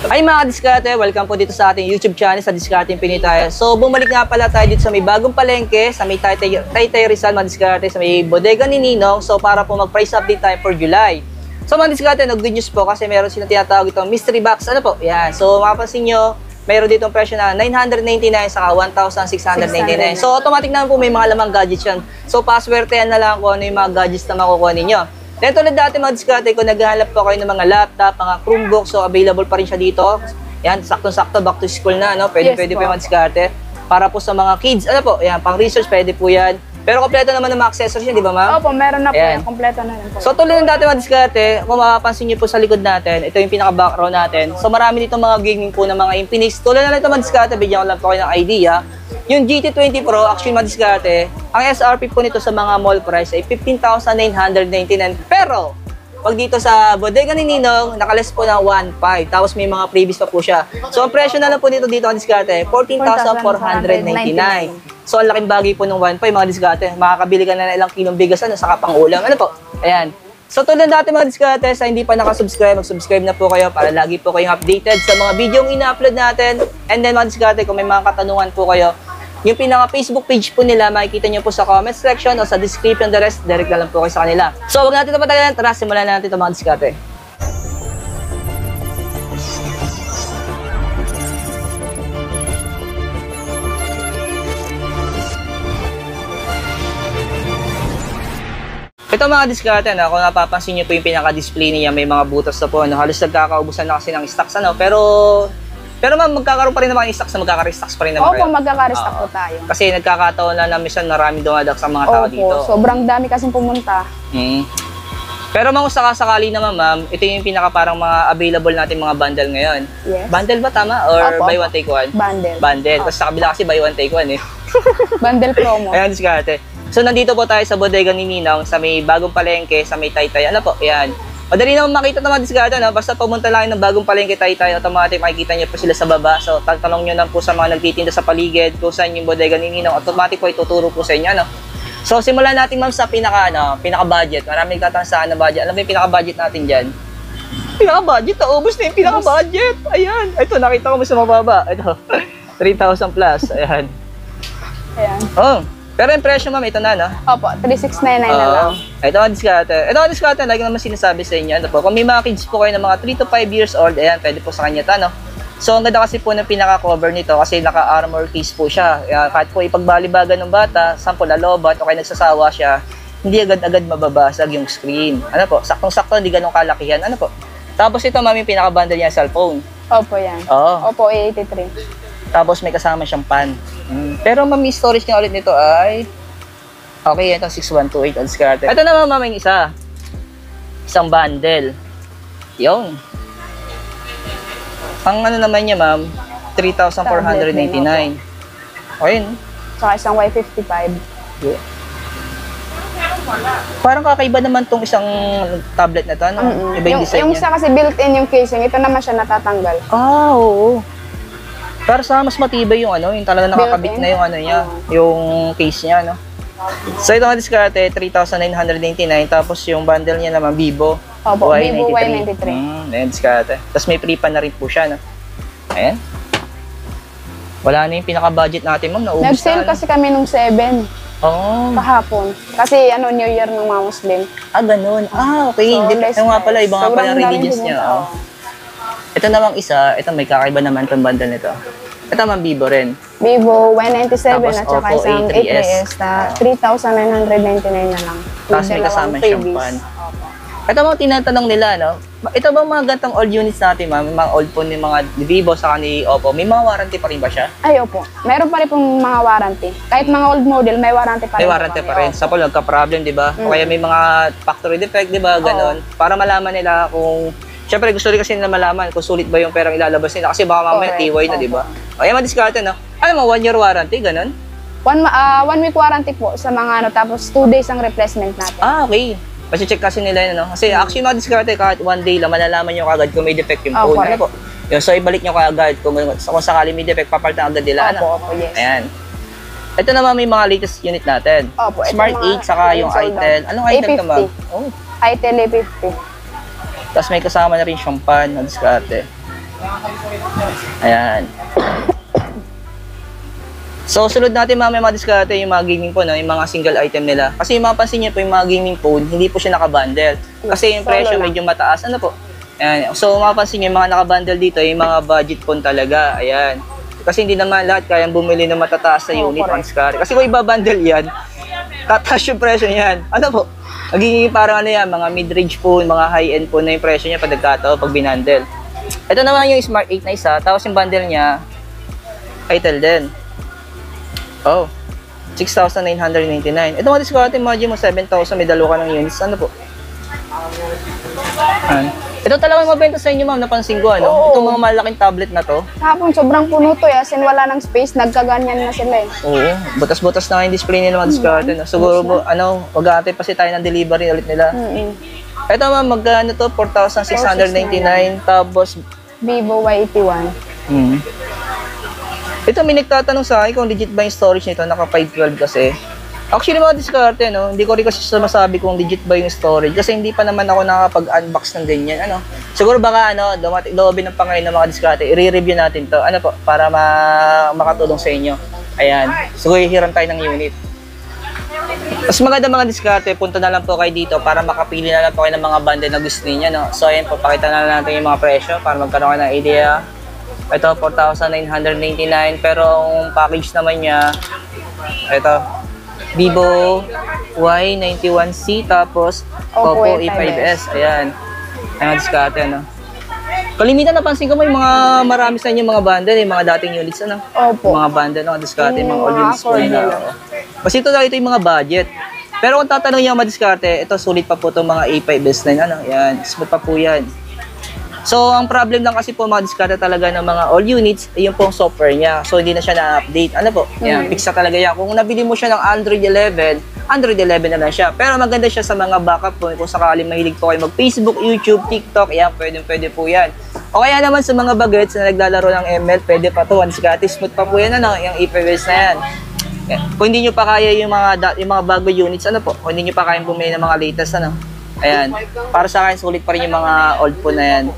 Ay mga diskarte, welcome po dito sa ating YouTube channel sa Diskarteng Pinoy tayo. So bumalik nga pala tayo dito sa may bagong palengke, sa may Taytay Rizal mga diskarte, sa may bodega ni Ninong. So para po mag-price update tayo for July. So mga diskarte, good news po kasi meron silang tinatawag itong mystery box. Ano po? Yan. So mapapansin nyo, meron ditong presyo na 999 saka 1,699. So automatic naman po may mga lamang gadgets yan. So paswertehan na lang kung ano yung mga gadgets na makukuha ninyo. Then tulad dati mga diskarte, kung naghahanap po kayo ng mga laptop, mga Chromebook, so available pa rin siya dito. Yan, saktong-sakto, back to school na, no? Pwede po yung mga diskarte. Para po sa mga kids, ano po, yan, pang research, pwede po yan. Pero kompleto naman ng mga accessories yan, di ba ma'am? Opo, meron na po yan. Kompleto na rin po. So tulad ng dati mga diskarte, kung mapapansin nyo po sa likod natin, ito yung pinaka-background natin. So marami dito mga gaming po ng mga Infinix. Tulad na lang ito mga diskarte, bigyan ko lang po kayo ng idea. Yung GT20 Pro, actually mga diskarte, ang SRP po nito sa mga mall price ay 15,999. Pero, pag dito sa bodega ni Ninong, nakalas po ng 1,500. Tapos may mga previous pa po siya. So ang presyo na lang po nito dito mga diskarte, 14,499. So, ang laking bagay po ng 1.5 mga diskarte. Makakabili ka na ng ilang kilong bigas sa kapang-ulam. Ano po? Ayan. So, tulad natin mga diskarte, sa hindi pa nakasubscribe, mag-subscribe na po kayo para lagi po kayong updated sa mga video yung ina-upload natin. And then mga diskarte, kung may mga katanungan po kayo, yung pinaka-Facebook page po nila, makikita nyo po sa comment section o sa description, the rest, direct na lang po kayo sa kanila. So, huwag natin ito patagalan. Tara, simulan na natin ito mga diskarte. Ito mga diskarte, kung napapansin nyo po yung pinaka-display niya, may mga butas na po, halos nagkakaubusan na kasi ng stocks, pero ma'am, magkakaroon pa rin naman yung stocks na magkaka-restocks pa rin naman kayo. Opo, magkaka-restock po tayo. Kasi nagkakataon na minsan maraming dumadak sa mga tao dito. Opo, sobrang dami kasing pumunta. Pero kung sakasakali naman ma'am, ito yung pinaka parang mga available natin mga bundle ngayon. Yes. Bundle ba tama? Or buy one take one? Bundle. Bundle. Kasi sa kabila kasi buy one take one eh. Bundle promo. Ayan, diskarte. So nandito po tayo sa bodega ni Ninong sa may bagong palengke, sa may Taytay. Ano po? Ayan. Madali naman makita naman diskarte, no? Basta pumunta lang ng bagong palengke Taytay, automatic makikita niyo po sila sa baba. So tatanong niyo lang po sa mga nagtitinda sa paligid kung saan yung bodega ni Ninong, automatic po ituturo po sa inyo, no? So simulan natin ma'am sa pinaka-budget. Maraming katanong sa budget. Alam mo yung pinaka-budget natin diyan? Pinaka-budget, ubos na yung pinaka-budget. Ayan. Ito nakita ko mo sa mababa. Ito. 3,000 plus. Ayan. Ayan. Oh. Pero yung presyo ma'am, ito na, no? Opo, 3,699 na lang. Ito ang diskarte. Ito ang diskarte, lagi naman sinasabi sa inyo. Ano po, kung may mga kids po kayo ng mga 3 to 5 years old, ayan, pwede po sa kanya ito, no? So, ang ganda kasi po ng pinaka-cover nito kasi naka-armor case po siya. Kahit po ipagbalibagan ng bata, sample alobat o kaya nagsasawa siya, hindi agad-agad mababasag yung screen. Ano po, saktong-sakto, hindi ganun kalakihan. Ano po? Tapos ito ma'am, yung pinaka-bundle niya, cellphone. Opo, yan. Oo. Opo, 83. Tapos may kasama siyang pan. Pero ma'am, yung storage niya ulit nito ay okay, ito 6128 on diskarte. Ito naman ma'am, yung isang bundle. Yung ang ano naman niya ma'am, 3,499. Okay, no? Saka isang Y55. Yeah. Parang kakaiba naman tong isang tablet na to, no? Iba yung design yung niya. isa kasi built-in yung casing, ito naman siya natatanggal. Oo. Pero sa mas matibay yung yung talaga nakakabit na yung niya, yung case niya, no? So ito nga diskarte, 3,999, tapos yung bundle niya naman Vivo. Opo, Vivo Y93. Ayan, diskarte. Tapos may free pan na rin po siya, no? Ayan. Wala na yung pinaka-budget natin, ma'am, naubos na. Nag-sale kasi kami nung 7. Oo. Kahapon. Kasi New Year ng mga Muslim. Ganun. Okay. So, Yung nga pala, iba nga pala ang religious niya. Ito namang isa, ito may kakaiba naman itong bundle nito. Ito naman Vivo rin. Vivo Y97 Tapos at saka Oppo isang A3s na 3,999 na lang. Tapos may kasama siyang pan. Ito mga tinatanong nila, no? Ito ba mga gantong old units natin, ma'am? Mga old phone ni mga Vivo sa ni Oppo, may mga warranty pa rin ba siya? Ay, opo. Meron pa rin pong mga warranty. Kahit mga old model, may warranty pa rin. May warranty pa rin. Sa pala, nagka-problem, di ba? O kaya may mga factory defect, di ba? Ganon. Para malaman nila kung... Siyempre, gusto rin kasi nila malaman kung sulit ba yung perang ilalabas nila. Kasi baka mamaya TY na, di ba? O, yan madiskarte, no? Ano mo, 1 year warranty, ganon? 1 week warranty po sa mga tapos 2 days ang replacement natin. Okay. Kasi-check kasi nila yun, no? Kasi actually, mga diskarte, kahit 1 day lang, malalaman nyo kagad kung may defect yung phone. Ano po? Yun, so, ibalik nyo kagad. Kung sakali may defect, papalitan agad nila. Opo, yes. Ayan. Ito naman may mga latest unit natin. Opo, Smart 8, saka yung Itel. Anong Itel ka, ma'am? Itel A50. Tapos may kasama na rin siyang pan na diskarte. Ayan. So, sunod natin mamaya mga diskarte yung mga gaming phone, no? Yung mga single item nila. Kasi yung mapansin niyo po yung mga gaming phone, hindi po siya nakabundle. Kasi yung presyo medyo mataas. Ano po? Ayan. So, mapansin niyo yung mga nakabundle dito, yung mga budget phone talaga. Ayan. Kasi hindi naman lahat kayang bumili ng matataas na unit mga diskarte. Kasi kung ibabundle yan, tataas yung presyo niyan. Ano po? Magiging parang ano yan, mga mid-range phone, mga high-end phone na yung presyo niya pag nagkataon, pag binundle. Ito naman yung Smart 8 na isa, tapos yung bundle niya, Itel din. Oh, 6,999. Ito mga diskarte, imagine mo, 7,000, may dalawa ka ng units. Ano po? Ito talaga yung mabenta sa inyo, ma'am, napansin ko, ano? Oo. Itong mga malaking tablet na to. Kahapon sobrang puno to, as in wala ng space, nagkaganyan na sila eh. Oo, butas-butas na nga yung display nila mga diskarte. No? Siguro, mag-aantay pa si tayo ng delivery ulit nila. Ito, ma'am, magkano to? 4,699. Tapos, Vivo Y81. Ito, may nagtatanong sa akin kung legit ba yung storage nito, naka 512 kasi. Actually, mga diskarte, no? Hindi ko rin kasi masabi kung legit ba yung storage kasi hindi pa naman ako nakapag-unbox ng ganyan, ano? Siguro baka, loobin ng Panginoon ng mga diskarte, i-review natin to, ano po, para makatulong sa inyo. Ayan. Siguro hihiram tayo ng unit. Mas maganda mga diskarte, punta na lang po kayo dito para makapili na lang po kayo ng mga bundle na gusto niyo, no? So, ayan po, pakita na lang natin yung mga presyo para magkaroon kayo ng idea. Ito, 4,999. Pero ang package naman niya, ito, Vivo Y91C, tapos Oppo A5s. Ayan. Ayan, diskarte, ano. Kalimitan, napansin ko mo yung mga marami sa inyo mga bundle, yung mga dating units, ano. Opo. Mga bundle, no, diskarte, yung mga all units po affordable. nila. Kasi ito yung mga budget. Pero kung tatanong niyo mga diskarte, ito sulit pa po itong mga A5s na yun, ano. Ayan, smooth pa po yan. So, ang problem lang kasi po mga diskarte talaga ng mga all units, yung pong software niya. So, hindi na siya na-update. Ano po? Yan, fix na talaga yan. Kung nabili mo siya ng Android 11, Android 11 na lang siya. Pero maganda siya sa mga backup po. Kung sakali mahilig po kayo mag-Facebook, YouTube, TikTok, yan, pwede po yan. O kaya naman sa mga bagets na naglalaro ng ML, pwede pa to. Diskarte, smooth pa po yan, ano, yung A5s na yan. Kung hindi nyo pa kaya yung mga bago units, ano po? Kung hindi nyo pa kaya bumili ng mga latest, ano. Ayan. Para sa akin, sulit pa rin yung mga old phone na yan.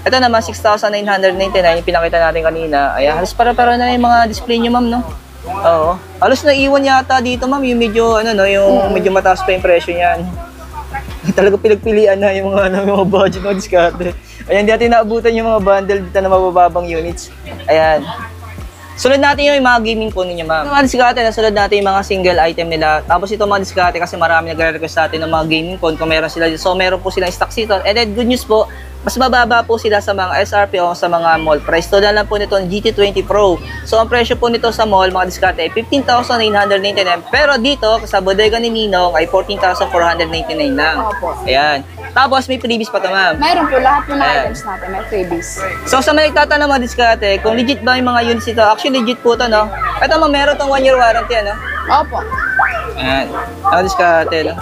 Ito naman, 6,999, yung pinakita natin kanina. Ayan, halos para-para na yung mga display nyo, ma'am, no? Oo. Halos naiwan yata dito, ma'am, yung medyo, yung medyo mataas pa yung presyo niyan. Talaga pinagpilian na yung mga budget ng diskarte. Ayan, di natin naabutan yung mga bundle dito na mabababang units. Ayan. Sunod natin yung mga gaming phone ninyo, ma'am. Mga diskarte, nasunod natin yung mga single item nila. Tapos ito mga diskarte kasi marami nagre-request sa atin ng mga gaming phone kung meron sila. So, meron po silang stock dito. And then, good news po, mas mababa po sila sa mga SRP o sa mga mall price. So, lang po nito ang GT20 Pro. So, ang presyo po nito sa mall, mga diskarte, ay 15,999. Pero dito, sa bodega ni Ninong, ay 14,499 lang. Opo. Ayan. Tapos, may freebies pa ito, ma'am. Mayroon po lahat po ng items natin, may freebies. So, sa mga nagtatanong mga diskarte, kung legit ba yung mga units ito, actually legit po ito, no? Ito, ma'am, meron itong 1-year warranty, ano? Opo. Ayan. Mga diskarte, no?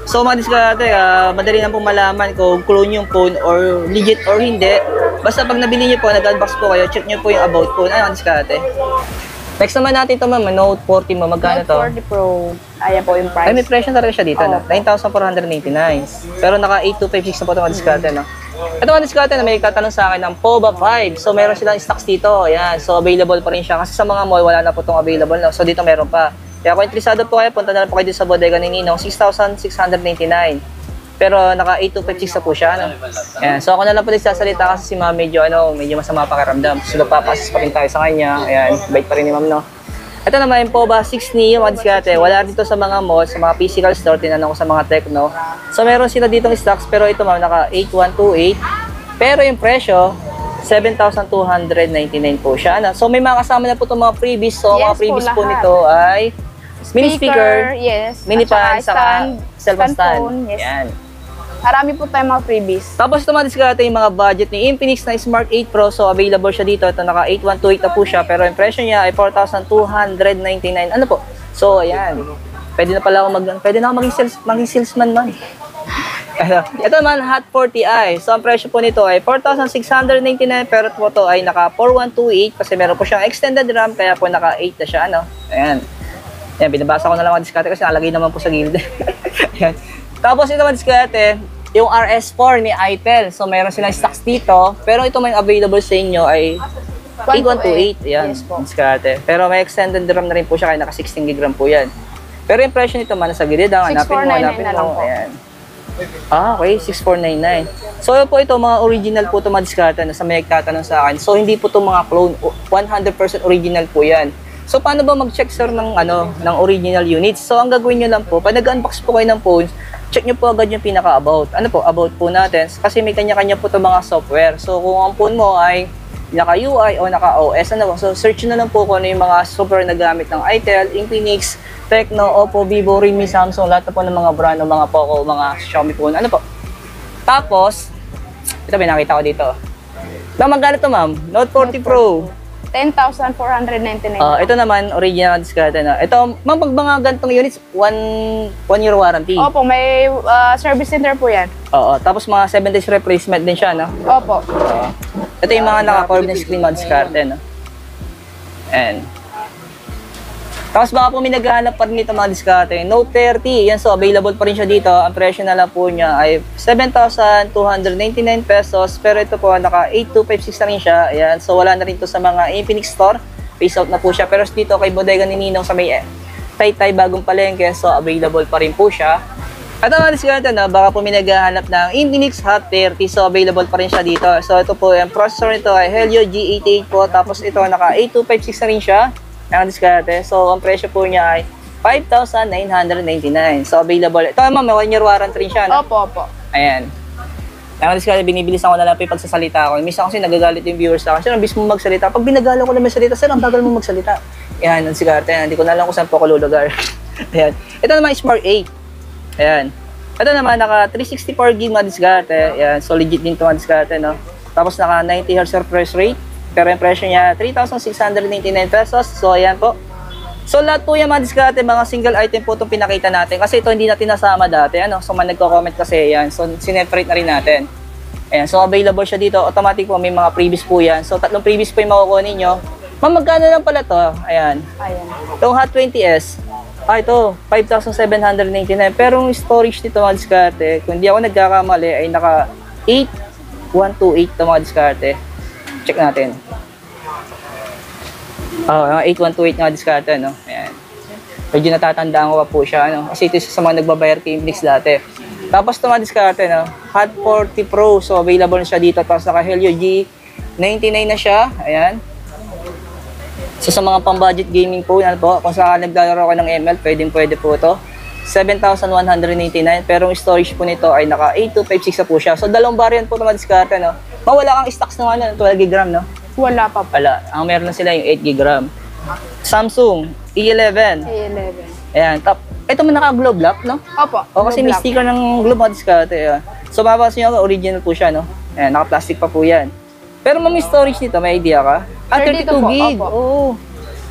So, mga diskarte, madali lang pong malaman kung clone yung phone or legit or hindi. Basta pag nabili nyo po, nag-unbox po kayo, check nyo po yung about phone. Ayan, mga diskarte. Next naman natin ito, ma'am, Note 40 mo. Magkano to? Note 40 Pro. Ayan po yung price. Ay, may presyo talaga siya dito, no? 9,499. Pero naka 8256 na po ito, mga diskarte, no? Ito mga diskarte na may nagtatanong sa akin ng POBA 5. So, meron silang stocks dito. Ayan. So, available pa rin siya. Kasi sa mga mall, wala na po itong available, no? So, dito meron pa. Kaya kung interesado po kayo, punta na lang po kayo dito sa bodega ni Ninong, 6,699. Pero naka 8256 na po siya, ano? Ayan. So, ako na lang po nagsasalita kasi si ma'am medyo masama pakiramdam. So, nagpapasis pa rin tayo sa kanya. Ayan. Bait pa rin ni ma'am, no? Ito naman yung POBA 6 Neo, mga diskarte. Wala dito sa mga mall, sa mga physical store, tinanong ko sa mga Tecno. So, meron sila ditong stocks, pero ito ma'am, naka 8128. Pero yung presyo, 7,299 po siya. Ano? So, may mga kasama na po itong mga freebies. So, Yes mga freebies po lahat. nito ay mini speaker, yes. mini fan, At saka saka cellphone stand. phone, yes. Yan. Marami po tayong mga freebies. Tapos ito mga diskarte yung mga budget ni Infinix na Smart 8 Pro. So, available siya dito. Ito naka 8128 na po siya. Pero yung presyo niya ay 4,299. Ano po? So, ayan. Pwede na pala ako maging salesman man. Ito naman, Hot 40i. So, ang presyo po nito ay 4,699. Pero po ito ay naka 4128 kasi meron po siyang extended RAM. Kaya po naka 8 na siya. Ano? Ayan. Ayan, binabasa ko na lang mga diskarte kasi nalagay naman po sa gilid. Ayan. Tapos ito mga diskarte, yung RS4 ni Itel. So, meron silang stocks dito. Pero ito may available sa inyo ay 8128. Ayan, Yes po. diskarte. Pero may extended RAM na rin po siya, kaya naka 16 GB RAM po yan. Pero yung presyo nito man, nasa gilid. Hanapin mo, 6499 hanapin na lang mo. po. Ayan. Okay, 6499. So, yun po ito, mga original po ito mga diskarte na sa may nagtatanong sa akin. So, hindi po ito mga clone. 100% original po yan. So, paano ba mag-check, sir, ng original units? So, ang gagawin nyo lang po, pag nag-unbox po kayo ng phones, check nyo po agad yung pinaka-about. Ano po, about po natin. Kasi may kanya-kanya po ito mga software. So, kung ang phone mo ay naka-UI o naka-OS, ano po, so search na lang po kung ano yung mga software na gamit ng Itel, Infinix, Tecno, Oppo, Vivo, Realme, Samsung, lahat na po ng mga brand, ng mga Poco, mga Xiaomi phone. Ano po? Tapos, ito may nakita ko dito. Magkano ito, ma'am? Note 40 Pro. 10,499. Ito naman, original discard na. Ito, ma'am, pag mga gantong units, one year warranty. Opo, may service center po yan. Oo, tapos mga 7 days replacement din siya, no? Opo. Ito yung mga naka-curve na screen mga discard, no? And, tapos baka po may naghahanap pa rin nito mga discard. Note 30, yan, so available pa rin siya dito. Ang presyo na lang po niya ay 7,299 pesos. Pero ito po, naka 8256 na rin siya. Ayan, so wala na rin to sa mga Infinix Store. Phase out na po siya. Pero dito kay Bodega ni Ninong sa may Taytay Bagong Palengke, so available pa rin po siya. At ang discount na, baka po may naghahanap ng Infinix Hot 30, so available pa rin siya dito. So ito po, yung processor nito ay Helio G88 po, tapos ito naka 8256 na rin siya, ang discount. So ang presyo po niya ay 5,999. So available. Ito naman, may 1 year warranty rin siya. No? Opo, opo. Ayan. Ang discount, binibilisan ko na lang po yung pagsasalita ko. Minsan kasi nagagalit yung viewers sa akin. Sir, ang bis mo magsalita. Pag binagalo ko na magsalita, sir, ang bagal mo magsalita. Ayan, ang discount. Ayan, hindi ko na alam kung saan po ako lulugar. Ayan. Ito naman, Smart 8. Ayan. Ito naman, naka 364 GB mga diskarte. Ayan. So, legit din ito mga diskarte, no? Tapos, naka 90 Hz refresh rate. Pero yung presyo niya, 3,699 pesos. So, ayan po. So, lahat po yung mga diskarte, mga single item po itong pinakita natin. Kasi ito hindi natin nasama dati. Ano? So, man nagko-comment kasi yan. So, sineparate na rin natin. Ayan. So, available siya dito. Automatic po, may mga previous po yan. So, 3 previous po yung makukuha ninyo. Ma'am, magkano lang pala to? Ayan. Ayan. Itong Hot 20S. Ito, 5,799. Pero yung storage nito mga diskarte, kung hindi ako nagkakamali, ay naka 8128 ito mga diskarte. Check natin. Mga 8128 mga diskarte, no? Ayan. Medyo natatandaan ko pa po siya, no? Kasi ito sa mga nagbabayar kay Infinix dati. Tapos ito mga diskarte, no? Hot 40 Pro. So, available na siya dito. Tapos naka Helio G99 na siya. Ayan. So sa mga pang-budget gaming po, yan po, kung saan naglalaro ka ng ML, pwede po ito. 7,189, pero yung storage po nito ay naka 8256 na po siya. So dalawang variant po na madiskarte, no? Mawala kang stocks ng 12 GB RAM, no? Wala pa po. Wala. Ang meron na sila yung 8 GB RAM. Samsung E11. A11. Ayan, top. Ito man naka-globe lock, no? Opo. O kasi may Blue black. sticker ng globe madiskarte. Ayan. So mapapansin nyo, original po siya, no? Ayan, naka-plastic pa po yan. Pero may storage nito, may idea ka? 32 32 po, gig. opo. Oo.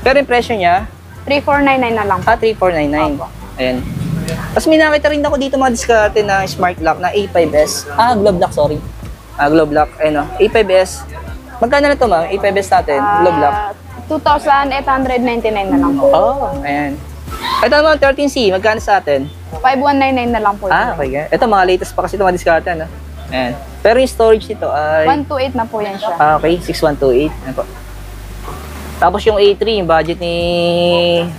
Pero yung presyo niya, 3499 na lang po. 3499. Opo. Ayan. Tapos may nakita rin ako dito mga diskarte na smart lock na A5S. Globe lock, sorry. Globe lock. Ayun o. A5S. Magkano na ito, ma'am? A5S natin. Globe lock. 2,899 na lang po. Oh, ayan. Ito naman, 13C. Magkano sa atin? 5199 na lang po. Okay. Ito, mga latest pa kasi ito mga diskarte, no? Ayan. Pero yung storage nito ay... 128 na po yan siya. Okay, 6128. Ayan po. Tapos yung A3, yung budget ni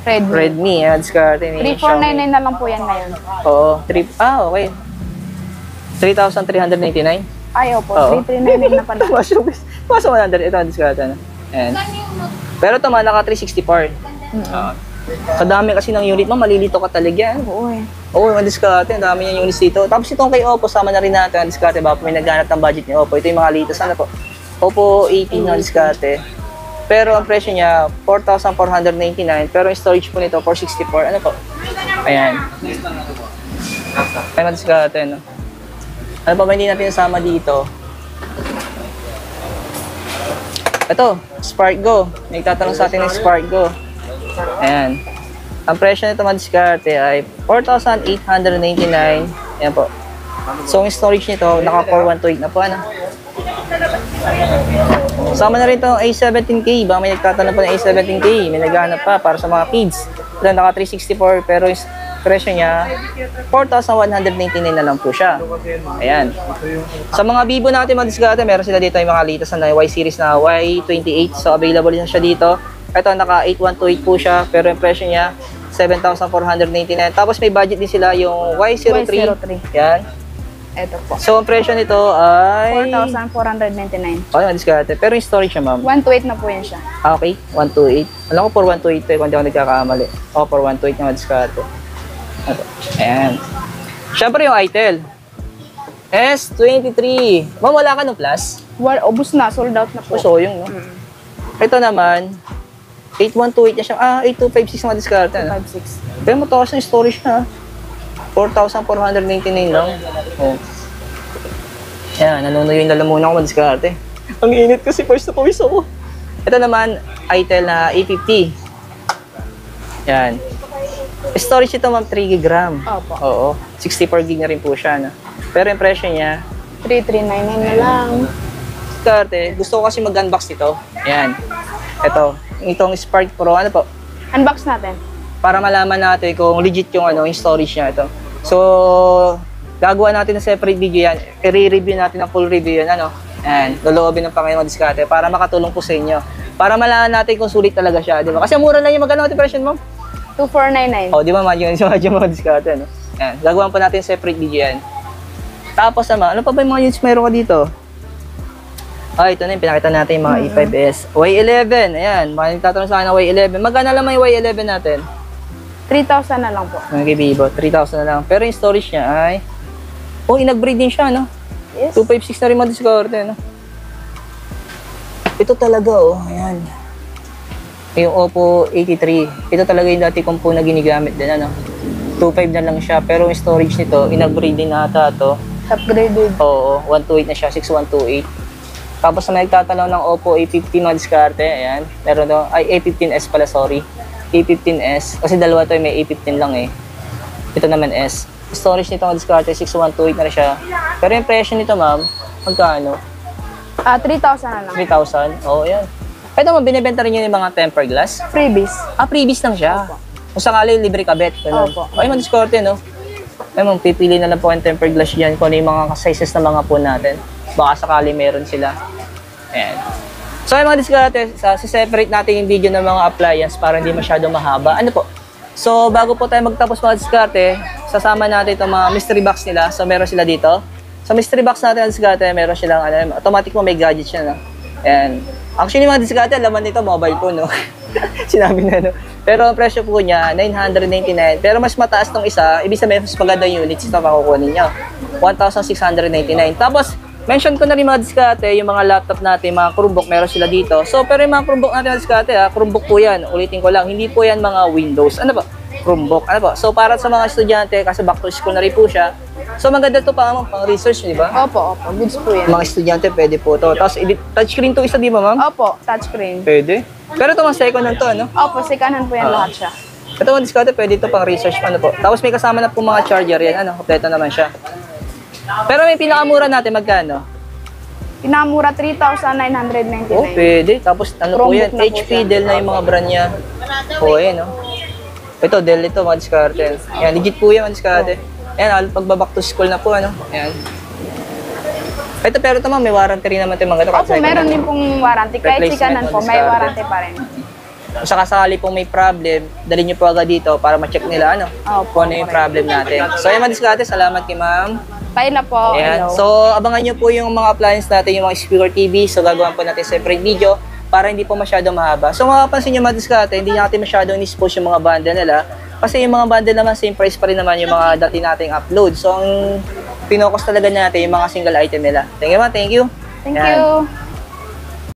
Redmi. Redmi, diskarte ni 3499 na lang po yan ngayon. Oo, okay. 3,399. Ay, opo. Oo. 3399 na pala. Pasok 100. Ito ang diskarte na. Ayan. Pero ito man, naka 364. Kadami kasi ng unit mo, malilito ka talaga yan. Oo eh. Oo, yung diskarte, ang dami niyang units dito. Tapos itong kay Oppo, sama na rin natin ang diskarte. Baka may naghanap ng budget ni Oppo. Ito yung mga latest, ano po? Oppo 18 na diskarte. Pero ang presyo niya, 4,499. Pero yung storage po nito, 464. Ano po? Ayan. Ayan ang diskarte, no? Ano pa ba hindi natin nasama dito? Ito, Spark Go. May tatanong sa atin ng Spark Go. Ayan. Ang presyo nito mga diskarte ay 4,899. Ayan po. So, yung storage nito, naka 4128 na po. Ano? Sama na rin itong A17K. Baka may nagtatanong po ng A17K. May naghahanap pa para sa mga kids. Ito, naka 364. Pero yung Presyo niya, 4,199 na lang po siya. Ayan. Sa mga Vivo natin mga diskarte, meron sila dito yung mga latest na Y series na Y28. So, available na siya dito. Ito, naka 8128 po siya. Pero yung presyo niya, 7,499. Tapos may budget din sila yung Y03. Yan. Ito po. So, ang presyo nito ay... 4,499. Okay, diskarte. Pero yung storage niya, ma'am. 128 na po yan siya. Ah, okay. 128. Alam ko, 4128 to eh, kung hindi ako nagkakamali. O, 4128 na diskarte. Ayan. Siyempre yung ITEL. S23. Ma'am, wala ka ng plus? Ubus na, sold out na po. So, yung, no? Ito naman, 8128 niya siya. Ah, 8256 na diskarte. No? 56. Pero matakas yung storage na. 4,499 lang. Oh. Yan, nanunoy yung lalamunan ko madiskarte. Ang init kasi first na pawis ako. Ito naman, ITEL na A50. Yan. Storage ito ma'am, 3 GB RAM. Opo. Oo. 64 GB na rin po siya. No? Pero yung presyo niya, 3,399 na lang. diskarte. Gusto ko kasi mag-unbox nito. Yan. Ito. Itong Spark Pro. Ano po? Unbox natin. Para malaman natin kung legit yung yung storage niya ito. So, gagawa natin ng separate video yan. I-review natin ang full review yan. And loloobin ng Panginoon Diskarte para makatulong po sa inyo. Para malaman natin kung sulit talaga siya, di ba? Kasi mura lang yung magkano natin presyo mo? 2,499. Oh, di ba? Medyo mga Diskarte, no? Yan. Gagawan pa natin separate video yan. Tapos naman, ano pa ba yung mga units meron ka dito? Ah, ito na yung pinakita natin yung mga E5S. Y11, ayan. Mga nagtatanong sa akin ng Y11. Magkano lang yung Y11 natin? 3,000 na lang po. Mga Vivo, 3,000 na lang. Pero yung storage niya ay... Oh, inag-breed din siya, no? Yes. 256 na rin madiskarte, no? Ito talaga, oh. Ayan. Yung Oppo 83. Ito talaga yung dati kong po na ginigamit din, ano? 2.5 na lang siya. Pero yung storage nito, inag-breed din ata to. Upgraded. Oo, 128 na siya, 6128. Tapos sa may nagtatanong ng Oppo A15 madiskarte, ayan. Meron daw, ay A15s pala, sorry. A15s. Kasi dalawa to, may A15 lang eh. Ito naman S. Storage nito madiskarte, 6128 na rin siya. Pero yung presyo nito, ma'am, magkano? 3,000 na lang. 3,000? Oo, yan. Ito mo, binibenta rin yun yung mga tempered glass? Freebies. Ah, previous lang siya. Kung sakali, libre kabet. Opo. Ay, madiskarte, no? Ay, ma'am, pipili na lang po yung tempered glass dyan kung ano yung mga sizes na mga po natin. Baka sakali meron sila. Ayan. So, yung mga diskarte, separate natin yung video ng mga appliance para hindi masyadong mahaba. Ano po? So, bago po tayo magtapos mga diskarte, sasama natin itong mga mystery box nila. So, meron sila dito. Sa mystery box natin ang diskarte, meron silang, automatic mo may gadget siya, no? And, actually, mga diskarte, laman nito, mobile phone, no? Sinabi na, no? Pero ang presyo po niya, 999. Pero mas mataas tong isa, ibig sabihin, mas maganda yung units ito makukunin nyo. 1,699. Tapos, mention ko na rin mga diskarte, yung mga laptop natin, mga Chromebook, meron sila dito. So, pero yung mga Chromebook natin mga diskarte, Chromebook po yan. Ulitin ko lang, hindi po yan mga Windows. Ano ba? Chromebook. Ano ba? So, para sa mga estudyante, kasi back to school na rin po siya. So, maganda to pang research, di ba? Opo. Goods po yan. Mga estudyante, pwede po to. Tapos, touchscreen to isa, di ba, ma'am? Opo, touchscreen. Pwede. Pero ito, mga second lang to, ano? Opo, second hand po yan lahat siya. Ito, mga diskarte, pwede to pang research, ano po. Tapos, may kasama na po mga charger yan, ano? Kompleto naman siya. Pero may pinakamura natin, magkano? Pinamura 3,999. Oh, pwede. Tapos ano po yan? Chromebook na po HP, siya. Dell na yung mga brand niya. Oh, ayan, no? Ito, Dell ito, mga diskarte. Ayan, legit po yan, mga diskarte. Ayan, pagbaback to school na po, ano? Ayan. Ito, pero ito, ma'am, may warranty rin naman ito, mga ito. Opo, meron din pong warranty. Kahit Replacement sikanan on po, may discarded. warranty pa rin. Kung sakasakali pong may problem, dali nyo po agad dito para ma-check nila, ano? Opo, Kung ano yung problem natin. So, ayan, mga diskarte, salamat kay ma'am. Paila po. Ayan. Hello. So, abangan nyo po yung mga appliance natin, yung mga speaker TV. So, gagawin po natin separate video para hindi po masyadong mahaba. So, mapapansin nyo mga diskarte, hindi natin masyadong in-expose yung mga bundle nila. Kasi yung mga bundle naman, same price pa rin naman yung mga dati nating upload. So, ang pinocus talaga natin yung mga single item nila. Thank you, ma'am. Thank you. Thank Ayan. you.